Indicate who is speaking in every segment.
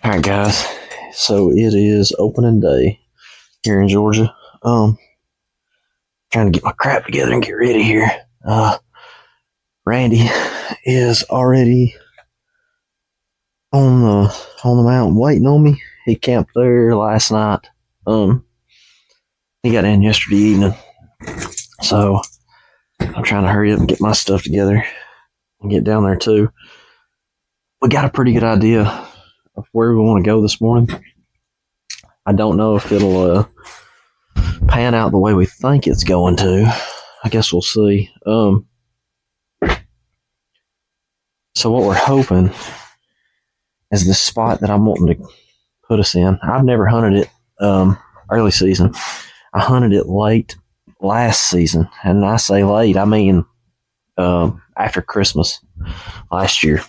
Speaker 1: Alright guys, so it is opening day here in Georgia. Trying to get my crap together and get ready here. Randy is already on the mountain waiting on me. He camped there last night. He got in yesterday evening. So I'm trying to hurry up and get my stuff together and get down there too. We got a pretty good idea of where we want to go this morning. I don't know if it'll pan out the way we think it's going to. I guess we'll see. So what we're hoping is the spot that I'm wanting to put us in. I've never hunted it early season. I hunted it late last season, and I say late, I mean after Christmas last year.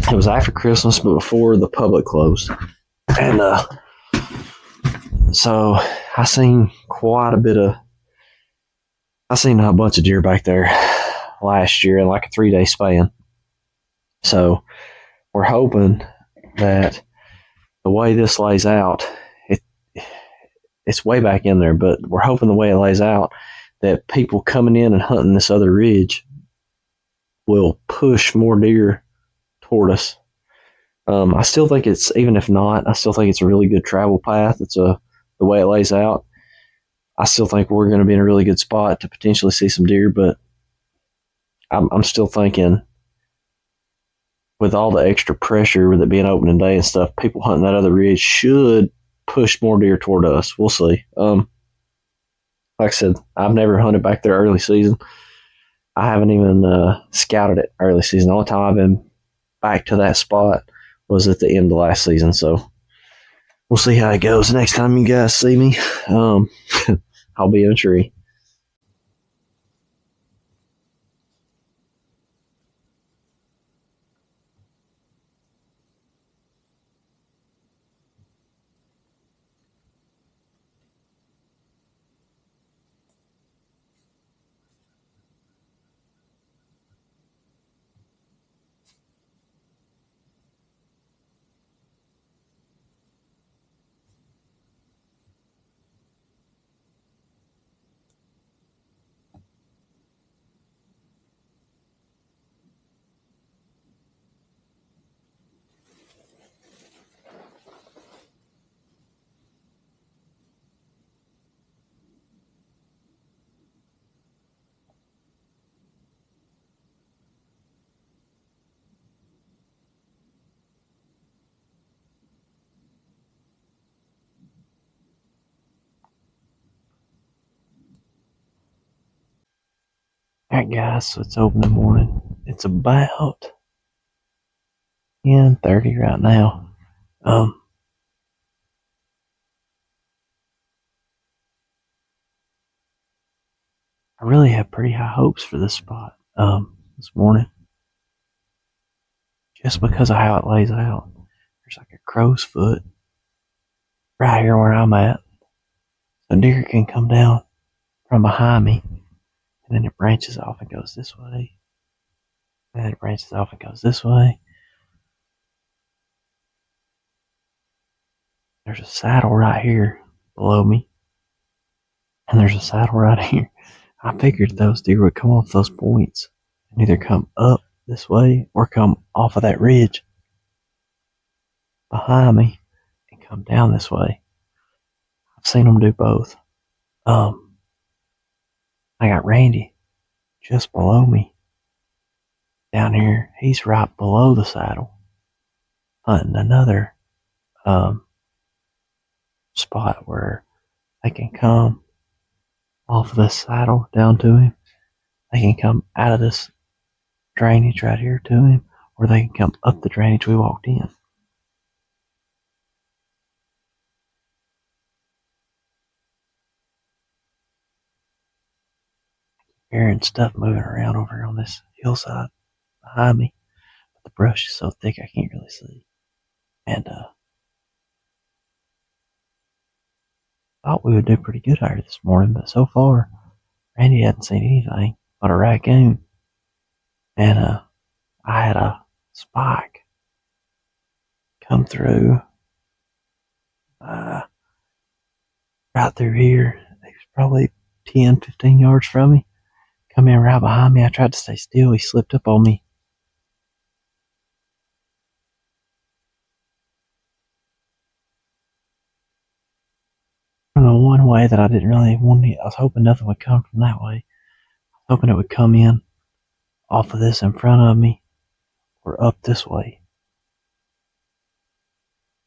Speaker 1: It was after Christmas, but before the public closed, and so I seen a bunch of deer back there last year in like a 3-day span. So we're hoping that the way this lays out, it's way back in there, but we're hoping the way it lays out that people coming in and hunting this other ridge will push more deer toward us. I still think even if not, I still think it's a really good travel path. The way it lays out. I still think we're going to be in a really good spot to potentially see some deer, but I'm still thinking with all the extra pressure with it being opening day and stuff, people hunting that other ridge should push more deer toward us. We'll see. Like I said, I've never hunted back there early season. I haven't even scouted it early season. The only time I've been back to that spot was at the end of last season, so we'll see how it goes. Next time you guys see me, I'll be in a tree. Alright guys, so it's open in the morning. It's about 10:30 right now. I really have pretty high hopes for this spot this morning. Just because of how it lays out. There's like a crow's foot right here where I'm at. So deer can come down from behind me, and then it branches off and goes this way. And then it branches off and goes this way. There's a saddle right here below me. And there's a saddle right here. I figured those deer would come off those points and either come up this way or come off of that ridge behind me and come down this way. I've seen them do both. I got Randy just below me down here. He's right below the saddle, hunting another spot where they can come off of this saddle down to him. They can come out of this drainage right here to him, or they can come up the drainage we walked in. Hearing stuff moving around over here on this hillside behind me. But the brush is so thick I can't really see. And thought we would do pretty good out here this morning, but so far Randy hadn't seen anything but a raccoon. And I had a spike come through right through here. He was probably 10, 15 yards from me. Come in right behind me. I tried to stay still. He slipped up on me. One way that I didn't really want it, I was hoping nothing would come from that way. I was hoping it would come in off of this in front of me or up this way.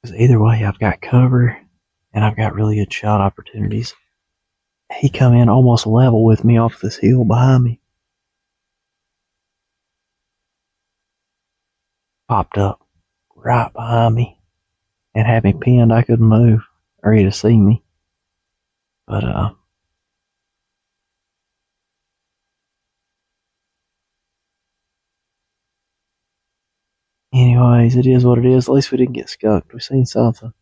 Speaker 1: Because either way, I've got cover and I've got really good shot opportunities. He come in almost level with me off this hill behind me. Popped up right behind me and had me pinned. I couldn't move or he'd have seen me. But anyways, it is what it is. At least we didn't get skunked. We seen something.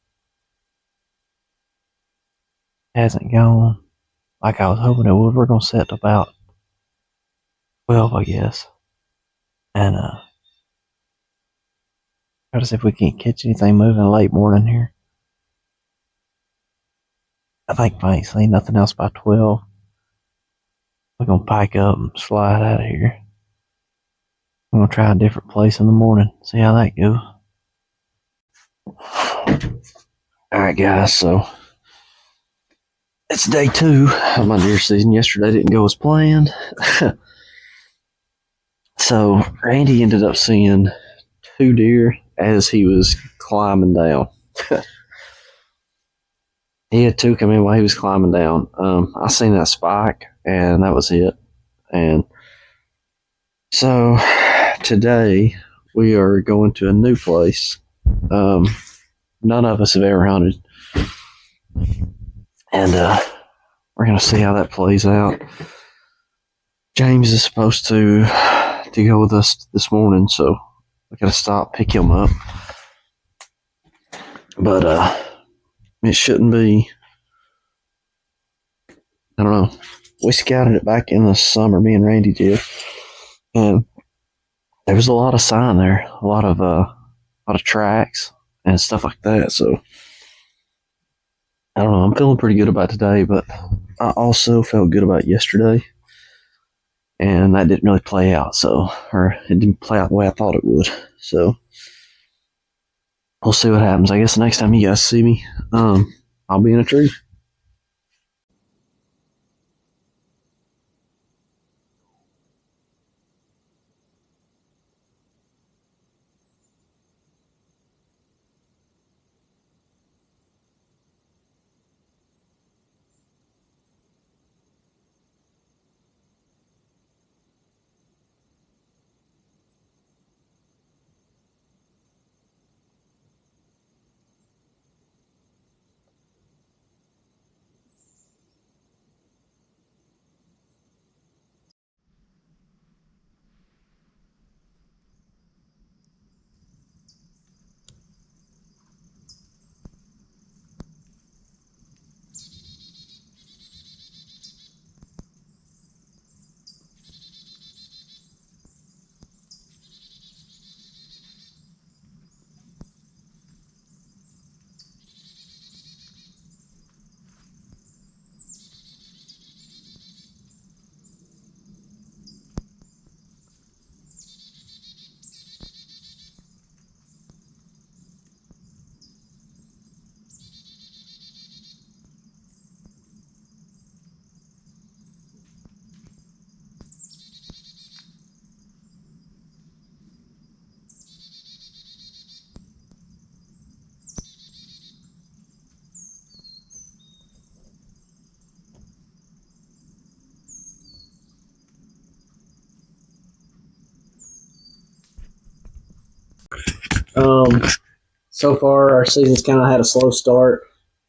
Speaker 1: Hasn't gone like I was hoping it would. We're gonna set about 12, I guess, and try to see if we can't catch anything moving late morning here. I think if I ain't seen nothing else by 12, we're gonna pack up and slide out of here. I'm gonna try a different place in the morning, see how that goes. Alright guys, so it's day 2 of my deer season. Yesterday didn't go as planned. So Randy ended up seeing 2 deer as he was climbing down. He had 2 come in while he was climbing down. I seen that spike, and that was it. And so today we are going to a new place. None of us have ever hunted, and we're gonna see how that plays out. James is supposed to go with us this morning, so we gotta stop, pick him up. But it shouldn't be. I don't know. We scouted it back in the summer, me and Randy did, and there was a lot of sign there, a lot of tracks and stuff like that. So I don't know. I'm feeling pretty good about today, but I also felt good about yesterday, and that didn't really play out. Or it didn't play out the way I thought it would. So we'll see what happens. I guess the next time you guys see me, I'll be in a tree. So far our season's kind of had a slow start.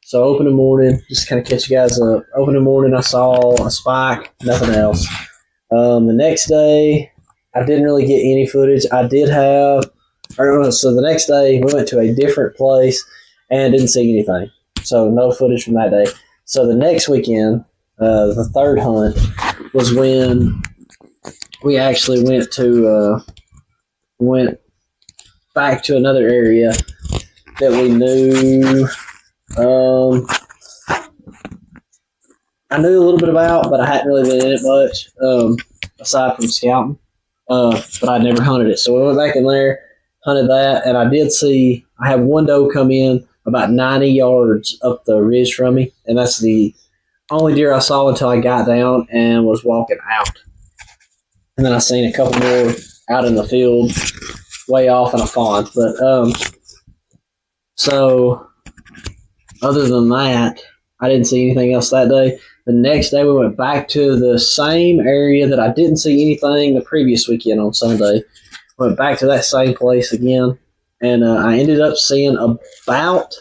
Speaker 1: So opening morning, just kind of catch you guys up. Opening morning, I saw a spike, nothing else. The next day, I didn't really get any footage. So the next day we went to a different place and didn't see anything. So no footage from that day. So the next weekend, the third hunt was when we actually went back to another area that we knew. I knew a little bit about, but I hadn't really been in it much, aside from scouting. But I'd never hunted it. So we went back in there, hunted that, and I did see, I had one doe come in about 90 yards up the ridge from me, and that's the only deer I saw until I got down and was walking out. And then I seen a couple more out in the field, way off in a fawn. But so other than that, I didn't see anything else that day. The next day, we went back to the same area that I didn't see anything the previous weekend on Sunday. Went back to that same place again, and I ended up seeing about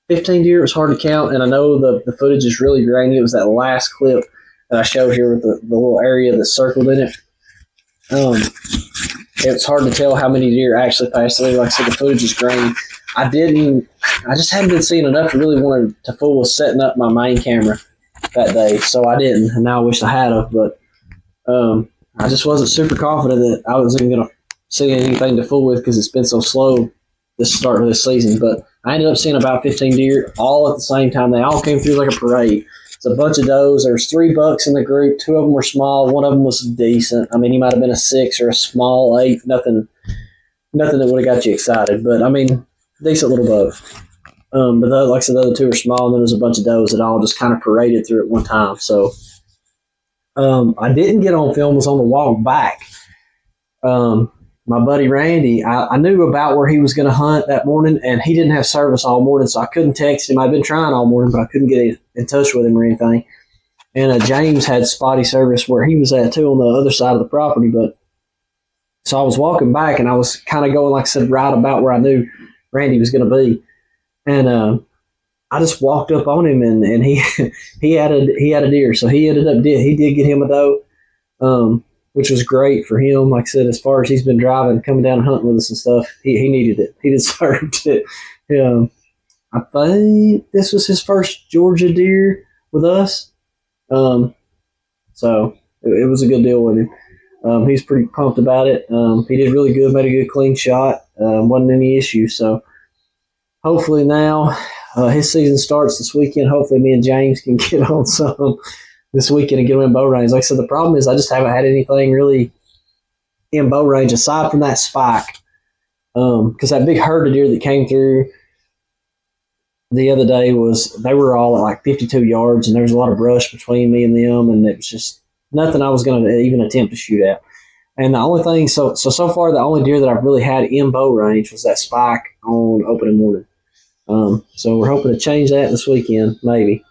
Speaker 1: 15 deer. It was hard to count, and I know the footage is really grainy. It was that last clip that I showed here with the little area that's circled in it. It's hard to tell how many deer actually passed through. Like I said, the footage is grainy. I just hadn't been seeing enough to really want to fool with setting up my main camera that day, so I didn't, and now I wish I had of, but I just wasn't super confident that I was even going to see anything to fool with because it's been so slow this start of this season. But I ended up seeing about 15 deer all at the same time. They all came through like a parade. It's a bunch of does. There was 3 bucks in the group. 2 of them were small. One of them was decent. I mean, he might have been a 6 or a small 8. Nothing that would have got you excited, but I mean, decent little bow. But like I said, the other 2 were small, and then there was a bunch of does that all just kind of paraded through at one time. So I didn't get on film. Was on the walk back. My buddy Randy, I knew about where he was going to hunt that morning, and he didn't have service all morning, so I couldn't text him. I'd been trying all morning, but I couldn't get in touch with him or anything. And James had spotty service where he was at, too, on the other side of the property. But so I was walking back, and I was kind of going, like I said, right about where I knew Randy was going to be. And I just walked up on him, and he he had a deer, so he did get him a doe, which was great for him. Like I said, as far as he's been driving, coming down and hunting with us and stuff, he needed it. He deserved it. I think this was his first Georgia deer with us, so it was a good deal with him. He's pretty pumped about it. He did really good, made a good clean shot, wasn't any issue. So hopefully now his season starts this weekend. Hopefully me and James can get on some this weekend and get him in bow range. Like I said, the problem is I just haven't had anything really in bow range aside from that spike. Because that big herd of deer that came through the other day they were all at like 52 yards, and there was a lot of brush between me and them, and it was just nothing I was going to even attempt to shoot at. And the only thing, so far, the only deer that I've really had in bow range was that spike on opening morning. So we're hoping to change that this weekend, maybe.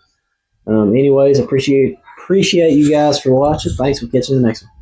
Speaker 1: Anyways, appreciate you guys for watching. Thanks for catching the next one.